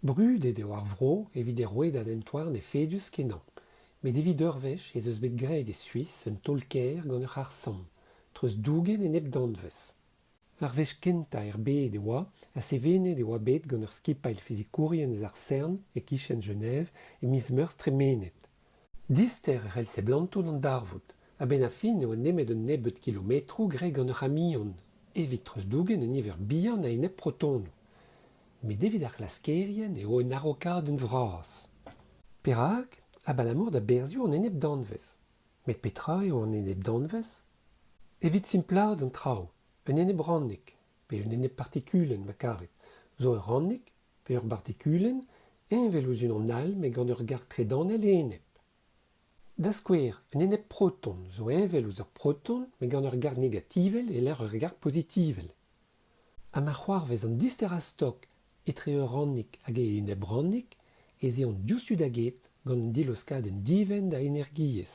Brudet eo ar vro evit e roet adentoar ne fedus kenan, met evit eurvech ez eus bet graet e Suis un tolker gant ur arsan, treus dougen en eb danvez. Ar vech kenta bet e oa, a sevenet e oa bet gant ur skipail fizikourien eus ar CERN e Kichen Genève e miz Meurs tremenet. Dister e c'hell se blantout an darvout, a ben a fin eo nemet un nebet kilometrou gre gant ur amion, evit treus dougen un iver bihan a enep protonou. Met evit ar glaskerien eo en arrokad un vras. Perak, a balamour da berzioù an enep danvez. Met petra eo an enep danvez? Evit simplad an trao, un enep rannik, pe un enep partikulen ma karet. Zo ur rannik, pe ur partikulen, envel ouz un al me gant ur gar tredanel e enep. Da skouer, un enep proton, zo envel ouz ur proton me gant ur gar negativel e l'er ur gar positivel. Ha ma c'hoarvez an dister a stok etre ur rannik hag e enep rannik, ez eon dioustud aget gant un diloskad en diven da energiez.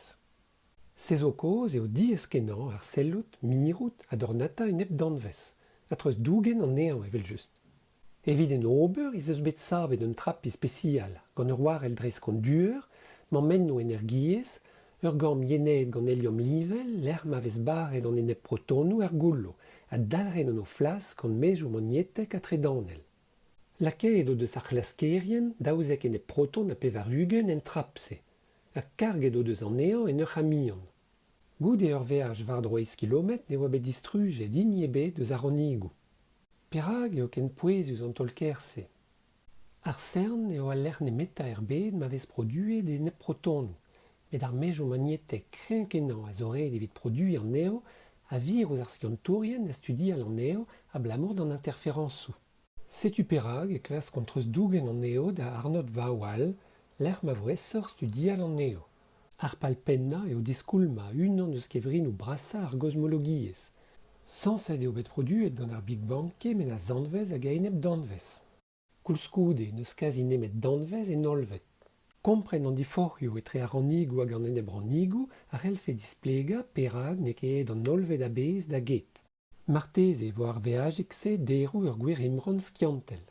Se zo koz eo diez kenan ar sellout, mirout ha dornata enep danvez, ha treus dougen an nean evel just. Evit en ober ez eus bet sabet un trapi spesial gant ur war el dres konduer, m'emmen no energiez, ur gant mienet gant helium livel, l'er ma vez barret an enep protonou ar goullo, ha dalren an o flas gant mezhou magnetek a tredanel. Lakaet o deus ar glaskerien daouzek enep proton a pevarugen en trapse, ha karget o deus an nean en ur amion. Gout ur veaj war 3 kilomet ne oa bet distrujet inni ebet deus ar ranigou. Perak eo ken pouezus an tolkerse. Ar CERN eo al lerne meta bet ma vez produet enep protonou, met ar mezhou magnetek krenkenan a zoret evit produi an neo a vir ouz ar skiantourien da studi al an neo a blamour d'an interferensou. Setu perak e klas kontreus dougen an neo da Arnold Vawal, l'er ma vo essor studi al an neo. Ar palpenna eo diskoulma unan eus kevrin ou brassa ar gosmologiez. Sanset eo bet produet gant ar Big Bang ket men a zanvez hag a enep danvez. Koulskoude neus kazi nemet danvez en olvet. Kompren an diforioù etre ar ranigou hag an enep ranigou ar elfe displega perak ne ket an olvet a bez da get. Marteze vo ar veajek se derou ur gwir imron skiantel.